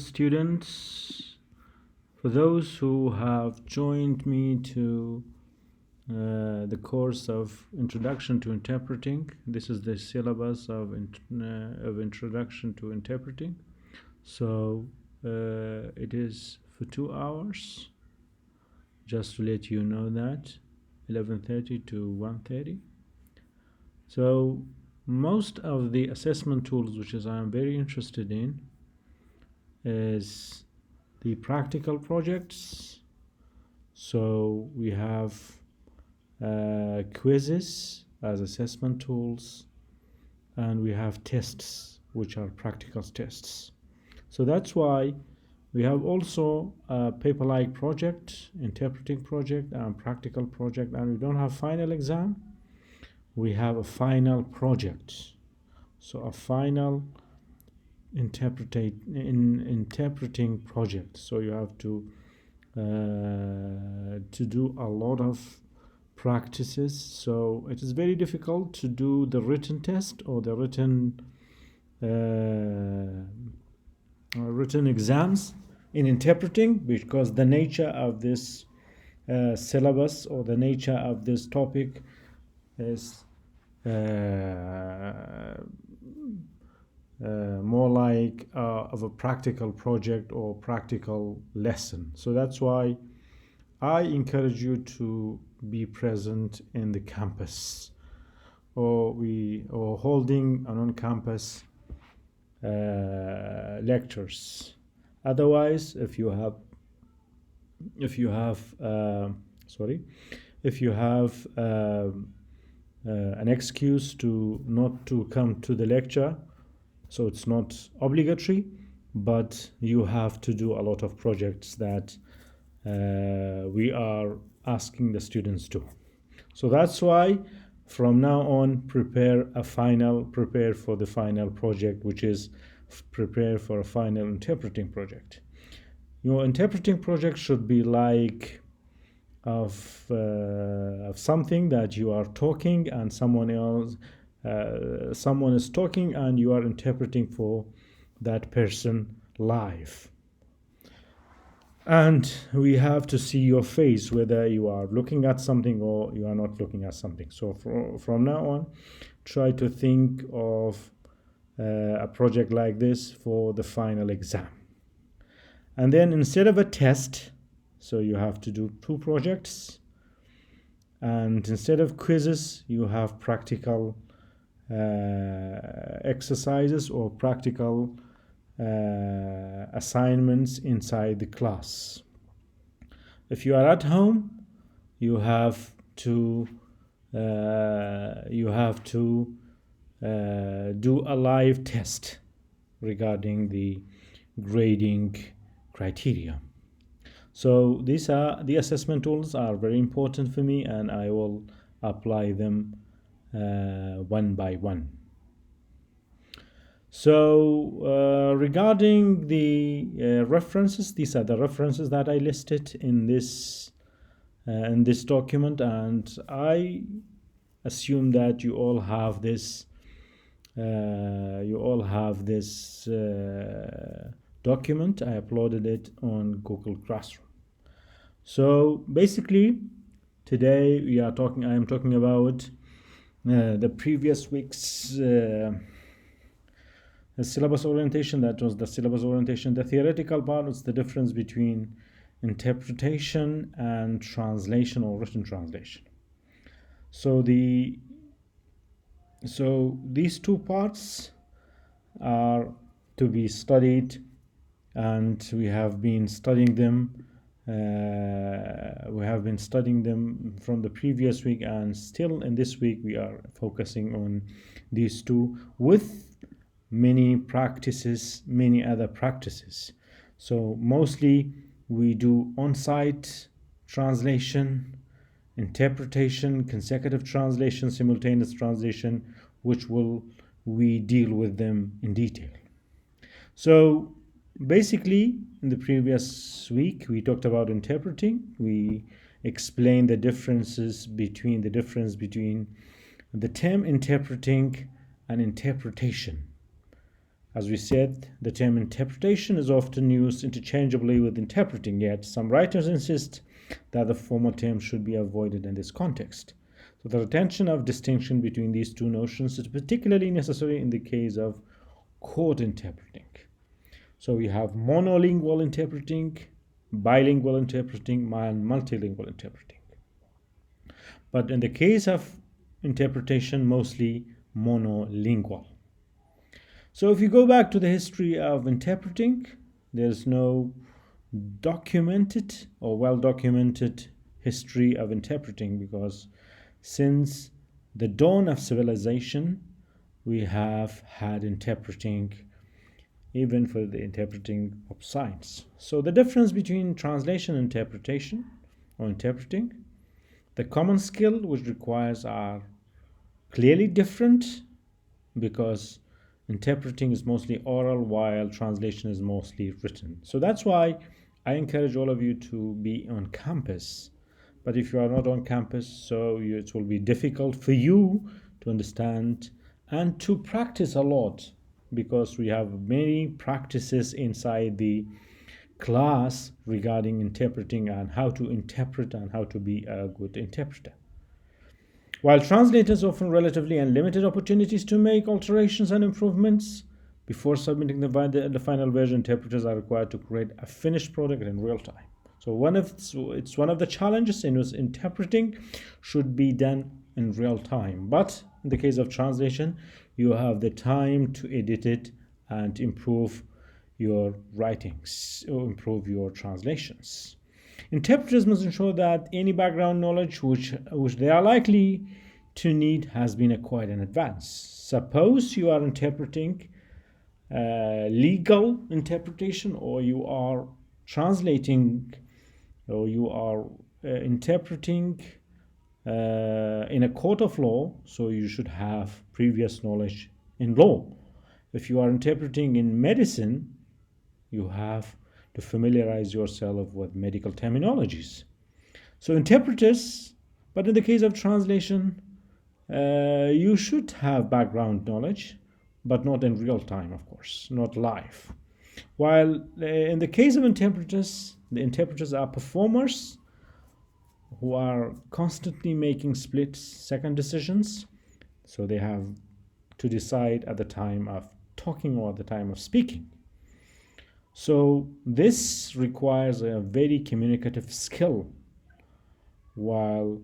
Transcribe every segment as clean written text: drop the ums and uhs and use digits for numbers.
Students, for those who have joined me to the course of Introduction to Interpreting, this is the syllabus of Introduction to Interpreting. So it is for 2 hours, just to let you know that, 11:30 to 1:30. So most of the assessment tools, which is I am very interested in, is the practical projects. So we have quizzes as assessment tools, and we have tests, which are practical tests. So that's why we have also a paper-like project, interpreting project, and practical project, and we don't have final exam. We have a final project. So a final interpreting project. So you have to do a lot of practices. So it is very difficult to do the written test or the written exams in interpreting, because the nature of this syllabus or the nature of this topic is more like of a practical project or practical lesson. So that's why I encourage you to be present in the campus, or holding an on-campus lectures. Otherwise, if you have an excuse to not to come to the lecture, so it's not obligatory, but you have to do a lot of projects that we are asking the students to. So that's why from now on, prepare for the final project, which is prepare for a final interpreting project. Your interpreting project should be like of something that you are talking and someone is talking and you are interpreting for that person live, and we have to see your face whether you are looking at something or you are not looking at something. So from now on, try to think of a project like this for the final exam. And then instead of a test, so you have to do 2 projects, and instead of quizzes you have practical exercises or practical assignments inside the class. If you are at home, you have to do a live test regarding the grading criteria. So these are the assessment tools are very important for me, and I will apply them one by one. So regarding the references, these are the references that I listed in this document, and I assume that you all have this document. I uploaded it on Google Classroom. So basically today I am talking about the previous week's the syllabus orientation. That was the syllabus orientation. The theoretical part is the difference between interpretation and translation or written translation. So these 2 parts are to be studied, and we have been studying them. From the previous week, and still in this week we are focusing on these 2 with many other practices. So mostly we do on-site translation, interpretation, consecutive translation, simultaneous translation, which we deal with them in detail. So basically in the previous week we talked about interpreting. We explained the difference between the term interpreting and interpretation. As we said, the term interpretation is often used interchangeably with interpreting, yet some writers insist that the former term should be avoided in this context. So the retention of distinction between these two notions is particularly necessary in the case of court interpreting. So we have monolingual interpreting, bilingual interpreting, and multilingual interpreting. But in the case of interpretation, mostly monolingual. So if you go back to the history of interpreting, there's no documented or well-documented history of interpreting, because since the dawn of civilization, we have had interpreting, even for the interpreting of science. So the difference between translation and interpretation or interpreting, the common skill which requires are clearly different, because interpreting is mostly oral while translation is mostly written. So that's why I encourage all of you to be on campus. But if you are not on campus, it will be difficult for you to understand and to practice a lot, because we have many practices inside the class regarding interpreting and how to interpret and how to be a good interpreter. While translators offer relatively unlimited opportunities to make alterations and improvements, before submitting the final version, interpreters are required to create a finished product in real time. So it's one of the challenges in which interpreting should be done in real time. But in the case of translation, you have the time to edit it and improve your writings or improve your translations. Interpreters must ensure that any background knowledge which they are likely to need has been acquired in advance. Suppose you are interpreting legal interpretation, or you are translating, or you are interpreting in a court of law, so you should have previous knowledge in law. If you are interpreting in medicine, you have to familiarize yourself with medical terminologies. So interpreters, but in the case of translation, you should have background knowledge, but not in real time, of course, not live. While in the case of interpreters, the interpreters are performers who are constantly making split-second decisions. So they have to decide at the time of talking or at the time of speaking. So this requires a very communicative skill, while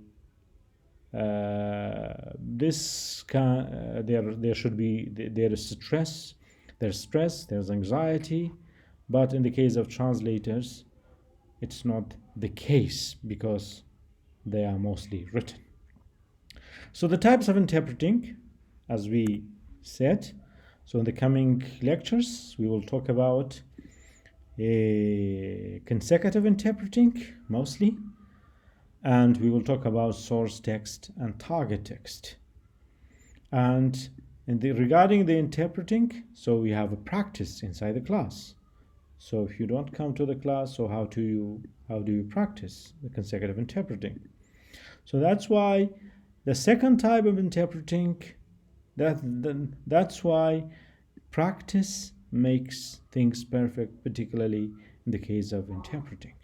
there should be there is stress, there's anxiety, but in the case of translators, it's not the case because they are mostly written. So the types of interpreting, as we said, so in the coming lectures we will talk about consecutive interpreting mostly, and we will talk about source text and target text. And regarding the interpreting, so we have a practice inside the class. So if you don't come to the class, so how do you practice the consecutive interpreting? So that's why the second type of interpreting, that's why practice makes things perfect, particularly in the case of interpreting.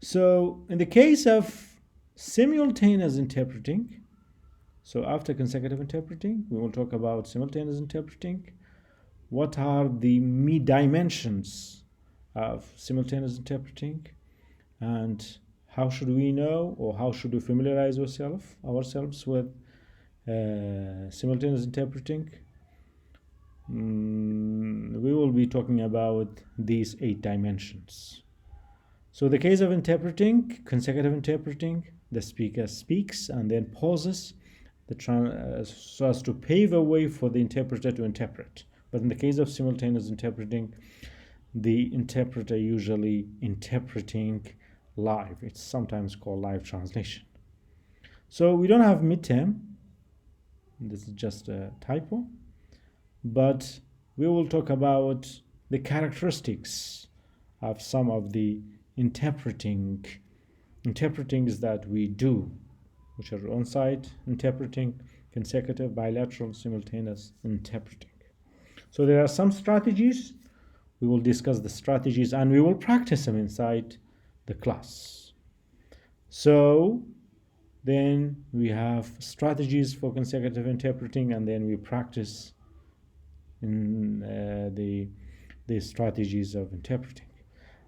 So in the case of simultaneous interpreting, so after consecutive interpreting, we will talk about simultaneous interpreting. What are the dimensions of simultaneous interpreting, and how should we know, or how should we familiarize ourselves with simultaneous interpreting? We will be talking about these 8 dimensions. So the case of interpreting, consecutive interpreting, the speaker speaks and then pauses so as to pave a way for the interpreter to interpret. But in the case of simultaneous interpreting, the interpreter usually interpreting live. It's sometimes called live translation. So we don't have midterm. This is just a typo. But we will talk about the characteristics of some of the interpretings that we do, which are on-site interpreting, consecutive, bilateral, simultaneous interpreting. So there are some strategies. We will discuss the strategies and we will practice them inside the class. So then we have strategies for consecutive interpreting, and then we practice in the strategies of interpreting.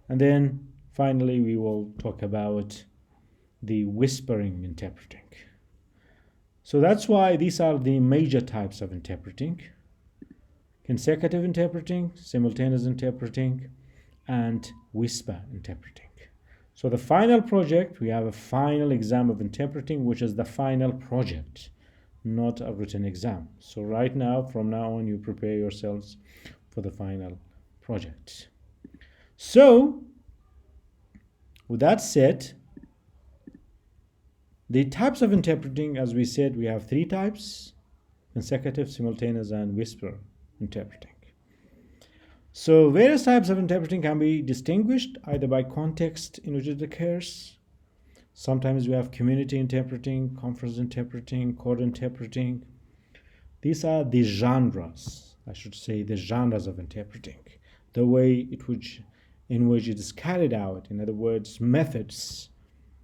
And then finally we will talk about the whispering interpreting. So that's why these are the major types of interpreting: consecutive interpreting, simultaneous interpreting, and whisper interpreting. So the final project, we have a final exam of interpreting, which is the final project, not a written exam. So right now, from now on, you prepare yourselves for the final project. So with that said, the types of interpreting, as we said, we have three types: consecutive, simultaneous, and whisper interpreting. So various types of interpreting can be distinguished either by context in which it occurs. Sometimes we have community interpreting, conference interpreting, court interpreting. These are the genres, I should say, the genres of interpreting, the way in which it is carried out, in other words, methods.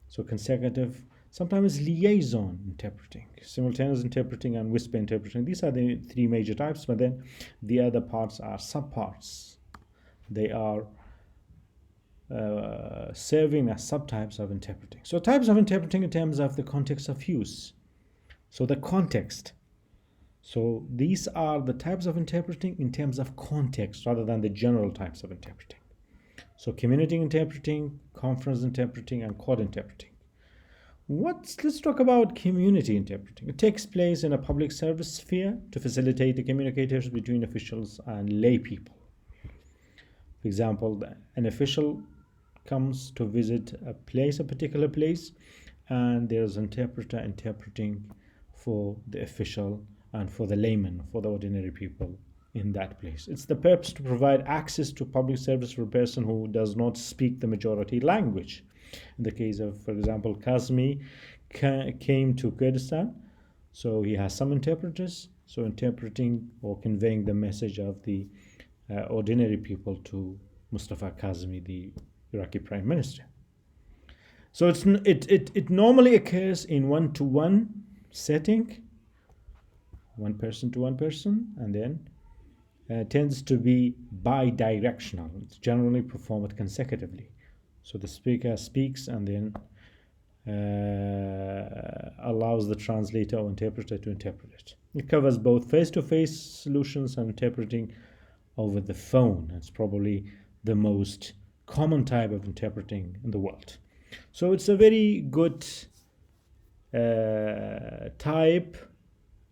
So consecutive, sometimes liaison interpreting, simultaneous interpreting, and whisper interpreting. These are the three major types, but then the other parts are subparts. They are serving as subtypes of interpreting. So types of interpreting in terms of the context of use. So the context. So these are the types of interpreting in terms of context rather than the general types of interpreting. So community interpreting, conference interpreting, and court interpreting. Let's talk about community interpreting. It takes place in a public service sphere to facilitate the communications between officials and lay people. For example, an official comes to visit a particular place, and there's an interpreter interpreting for the official and for the layman, for the ordinary people in that place. It's the purpose to provide access to public service for a person who does not speak the majority language. In the case of, for example, Kazmi came to Kurdistan, so he has some interpreters, so interpreting or conveying the message of the ordinary people to Mustafa Kazmi, the Iraqi Prime Minister. So it normally occurs in one-to-one setting, one person to one person, and then tends to be bi-directional. It's generally performed consecutively. So the speaker speaks and then allows the translator or interpreter to interpret it. It covers both face-to-face solutions and interpreting over the phone. It's probably the most common type of interpreting in the world. So it's a very good type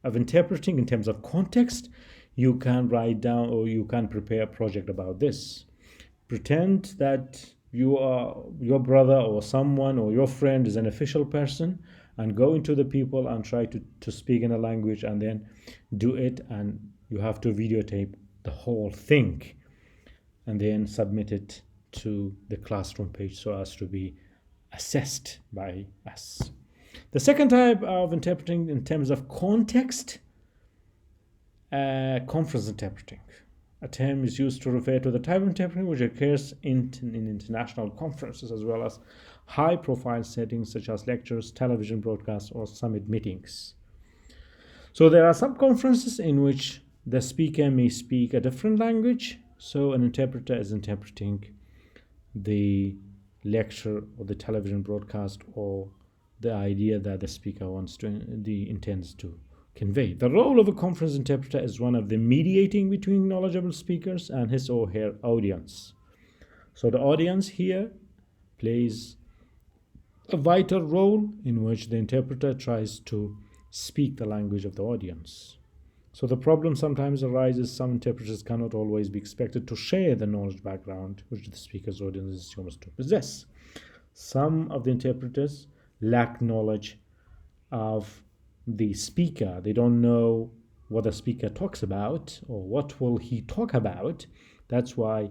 of interpreting in terms of context. You can write down or you can prepare a project about this. Pretend that your brother or someone or your friend is an official person, and go into the people and try to speak in a language, and then do it, and you have to videotape the whole thing and then submit it to the classroom page so as to be assessed by us. The second type of interpreting in terms of context, conference interpreting. A term is used to refer to the type of interpreting which occurs in international conferences as well as high-profile settings such as lectures, television broadcasts, or summit meetings. So there are some conferences in which the speaker may speak a different language, so an interpreter is interpreting the lecture or the television broadcast or the idea that the speaker intends to convey. The role of a conference interpreter is one of the mediating between knowledgeable speakers and his or her audience. So the audience here plays a vital role in which the interpreter tries to speak the language of the audience. So the problem sometimes arises: some interpreters cannot always be expected to share the knowledge background which the speaker's audience is supposed to possess. Some of the interpreters lack knowledge of the speaker. They don't know what the speaker talks about or what will he talk about. That's why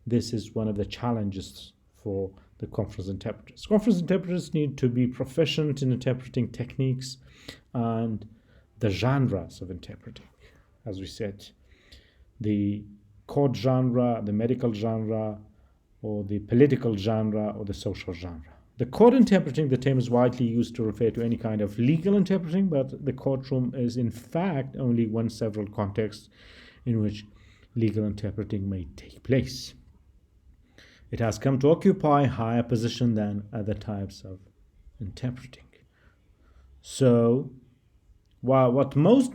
this is one of the challenges for the conference interpreters. Conference interpreters need to be proficient in interpreting techniques and the genres of interpreting. As we said, the court genre, the medical genre, or the political genre, or the social genre. The court interpreting, the term is widely used to refer to any kind of legal interpreting, but the courtroom is in fact only one several contexts in which legal interpreting may take place. It has come to occupy a higher position than other types of interpreting. So, what most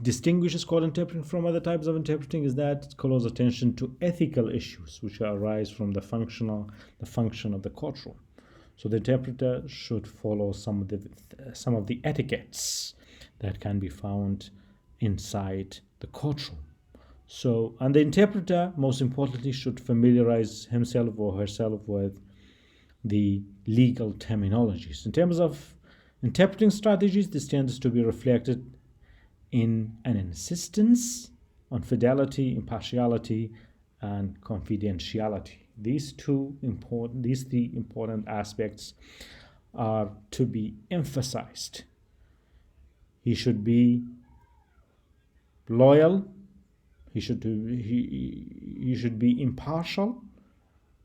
distinguishes court interpreting from other types of interpreting is that it calls attention to ethical issues which arise from the function of the courtroom. So the interpreter should follow some of the etiquettes that can be found inside the courtroom. So, and the interpreter, most importantly, should familiarize himself or herself with the legal terminologies. In terms of interpreting strategies, this tends to be reflected in an insistence on fidelity, impartiality, and confidentiality. These three important aspects are to be emphasized. He should be loyal. He should be impartial,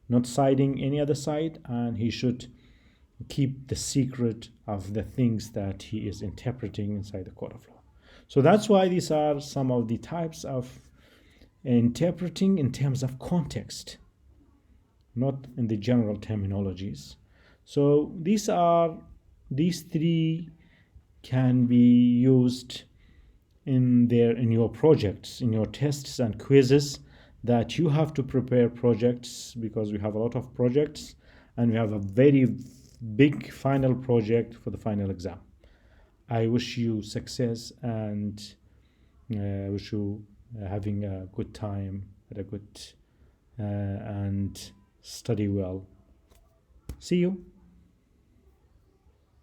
not siding any other side, and he should keep the secret of the things that he is interpreting inside the court of law. So that's why these are some of the types of interpreting in terms of context, not in the general terminologies. So these three can be used in your projects, in your tests and quizzes that you have to prepare projects, because we have a lot of projects and we have a very big final project for the final exam. I wish you success and wish you having a good time, and study well. See you.